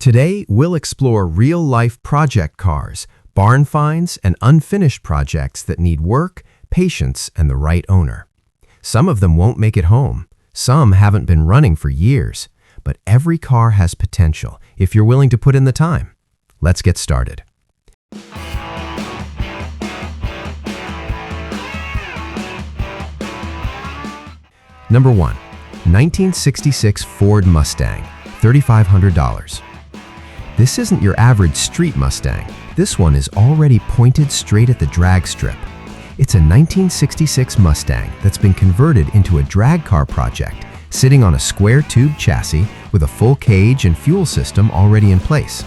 Today, we'll explore real-life project cars, barn finds, and unfinished projects that need work, patience, and the right owner. Some of them won't make it home. Some haven't been running for years. But every car has potential if you're willing to put in the time. Let's get started. Number 1. 1966 Ford Mustang, $3,500. This isn't your average street Mustang. This one is already pointed straight at the drag strip. It's a 1966 Mustang that's been converted into a drag car project, sitting on a square tube chassis with a full cage and fuel system already in place.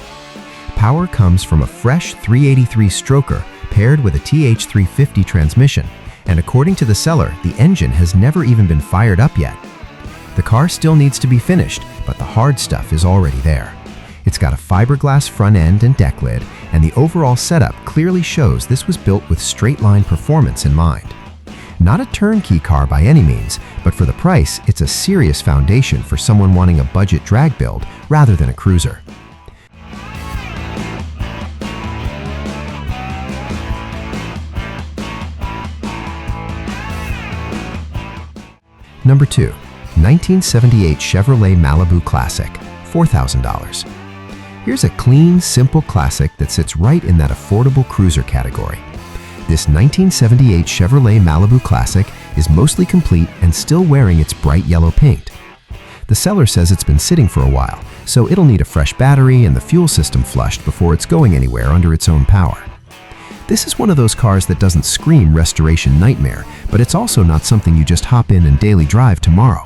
Power comes from a fresh 383 stroker paired with a TH350 transmission, and according to the seller, the engine has never even been fired up yet. The car still needs to be finished, but the hard stuff is already there. It's got a fiberglass front end and deck lid, and the overall setup clearly shows this was built with straight-line performance in mind. Not a turnkey car by any means, but for the price, it's a serious foundation for someone wanting a budget drag build rather than a cruiser. Number 2. 1978 Chevrolet Malibu Classic, $4,000. Here's a clean, simple classic that sits right in that affordable cruiser category. This 1978 Chevrolet Malibu Classic is mostly complete and still wearing its bright yellow paint. The seller says it's been sitting for a while, so it'll need a fresh battery and the fuel system flushed before it's going anywhere under its own power. This is one of those cars that doesn't scream restoration nightmare, but it's also not something you just hop in and daily drive tomorrow.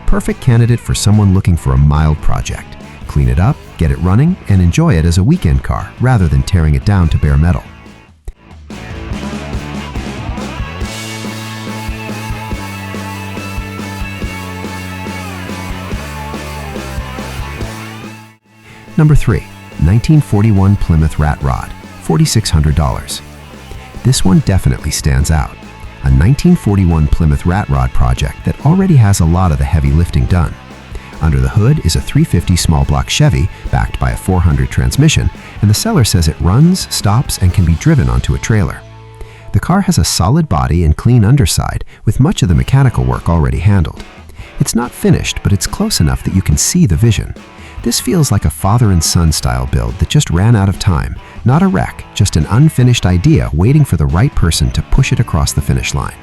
Perfect candidate for someone looking for a mild project. Clean it up, get it running, and enjoy it as a weekend car rather than tearing it down to bare metal. Number 3. 1941 Plymouth Rat Rod, $4,600. This one definitely stands out. A 1941 Plymouth Rat Rod project that already has a lot of the heavy lifting done. Under the hood is a 350 small block Chevy backed by a 400 transmission, and the seller says it runs, stops, and can be driven onto a trailer. The car has a solid body and clean underside with much of the mechanical work already handled. It's not finished, but it's close enough that you can see the vision. This feels like a father and son style build that just ran out of time, not a wreck, just an unfinished idea waiting for the right person to push it across the finish line.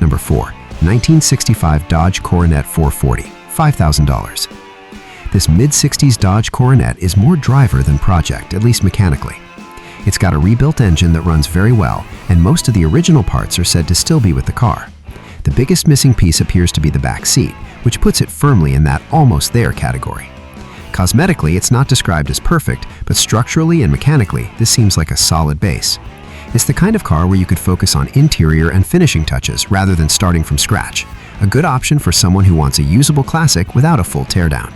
Number 4. 1965 Dodge Coronet 440, $5,000. This mid-60s Dodge Coronet is more driver than project, at least mechanically. It's got a rebuilt engine that runs very well, and most of the original parts are said to still be with the car. The biggest missing piece appears to be the back seat, which puts it firmly in that almost there category. Cosmetically, it's not described as perfect, but structurally and mechanically, this seems like a solid base. It's the kind of car where you could focus on interior and finishing touches rather than starting from scratch. A good option for someone who wants a usable classic without a full teardown.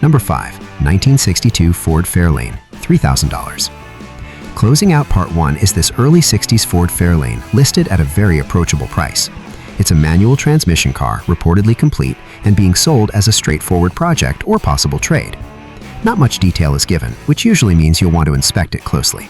Number 5. 1962 Ford Fairlane, $3,000. Closing out Part 1 is this early 60s Ford Fairlane listed at a very approachable price. It's a manual transmission car, reportedly complete, and being sold as a straightforward project or possible trade. Not much detail is given, which usually means you'll want to inspect it closely.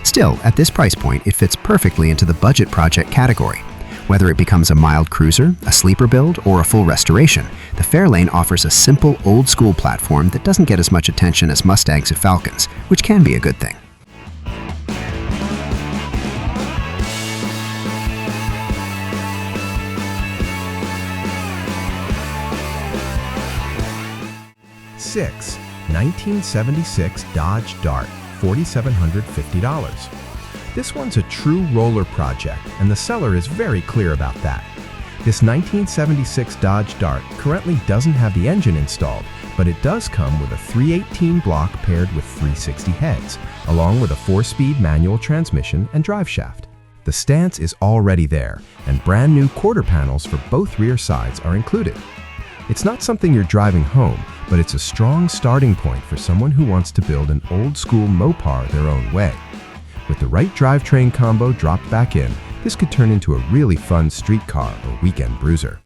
Still, at this price point, it fits perfectly into the budget project category. Whether it becomes a mild cruiser, a sleeper build, or a full restoration, the Fairlane offers a simple, old-school platform that doesn't get as much attention as Mustangs or Falcons, which can be a good thing. Six. 1976 Dodge Dart, $4,750. This one's a true roller project, and the seller is very clear about that. This 1976 Dodge Dart currently doesn't have the engine installed, but it does come with a 318 block paired with 360 heads, along with a 4-speed manual transmission and drive shaft. The stance is already there, and brand new quarter panels for both rear sides are included. It's not something you're driving home, but it's a strong starting point for someone who wants to build an old-school Mopar their own way. With the right drivetrain combo dropped back in, this could turn into a really fun street car or weekend bruiser.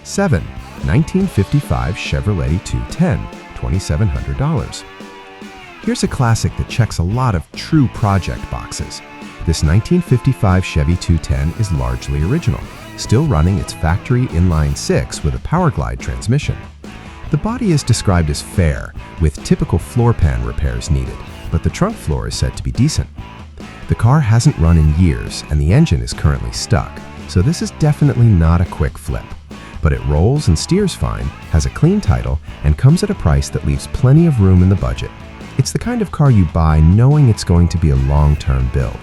7. 1955 Chevrolet 210, $2,700. Here's a classic that checks a lot of true project boxes. This 1955 Chevy 210 is largely original, still running its factory inline-6 with a power glide transmission. The body is described as fair, with typical floor pan repairs needed, but the trunk floor is said to be decent. The car hasn't run in years, and the engine is currently stuck, so this is definitely not a quick flip. But it rolls and steers fine, has a clean title, and comes at a price that leaves plenty of room in the budget. It's the kind of car you buy knowing it's going to be a long-term build.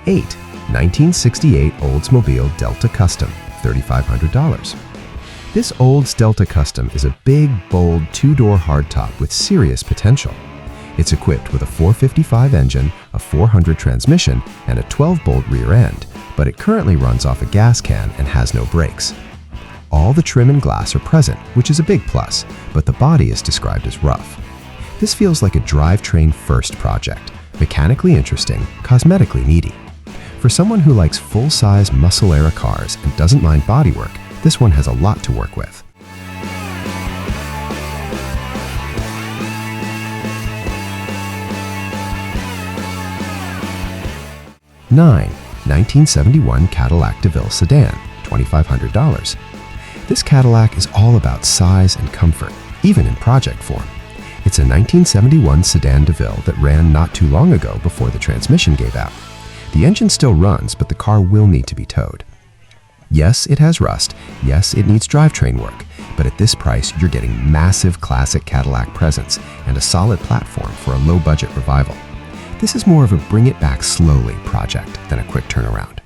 Eight, 1968 Oldsmobile Delta Custom, $3,500. This Olds Delta Custom is a big, bold, two-door hardtop with serious potential. It's equipped with a 455 engine, a 400 transmission, and a 12-bolt rear end, but it currently runs off a gas can and has no brakes. All the trim and glass are present, which is a big plus, but the body is described as rough. This feels like a drivetrain-first project, mechanically interesting, cosmetically needy. For someone who likes full-size muscle-era cars and doesn't mind bodywork, this one has a lot to work with. 9. 1971 Cadillac Deville Sedan, $2,500. This Cadillac is all about size and comfort, even in project form. It's a 1971 Sedan Deville that ran not too long ago before the transmission gave out. The engine still runs, but the car will need to be towed. Yes, it has rust. Yes, it needs drivetrain work. But at this price, you're getting massive classic Cadillac presence and a solid platform for a low-budget revival. This is more of a bring-it-back-slowly project than a quick turnaround.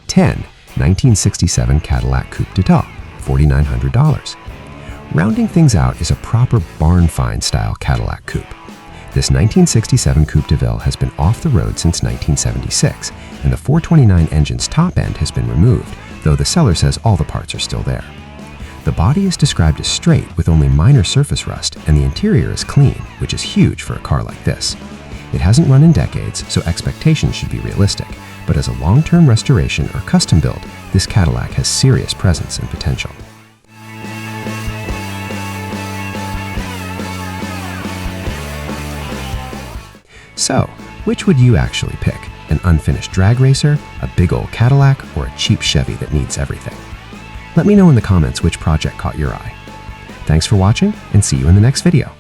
10. 1967 Cadillac Coupe Dodge, $4,900. Rounding things out is a proper barn-find-style Cadillac coupe. This 1967 Coupe Deville has been off the road since 1976, and the 429 engine's top end has been removed, though the seller says all the parts are still there. The body is described as straight with only minor surface rust, and the interior is clean, which is huge for a car like this. It hasn't run in decades, so expectations should be realistic, but as a long-term restoration or custom build, this Cadillac has serious presence and potential. So, which would you actually pick? An unfinished drag racer, a big old Cadillac, or a cheap Chevy that needs everything? Let me know in the comments which project caught your eye. Thanks for watching, and see you in the next video.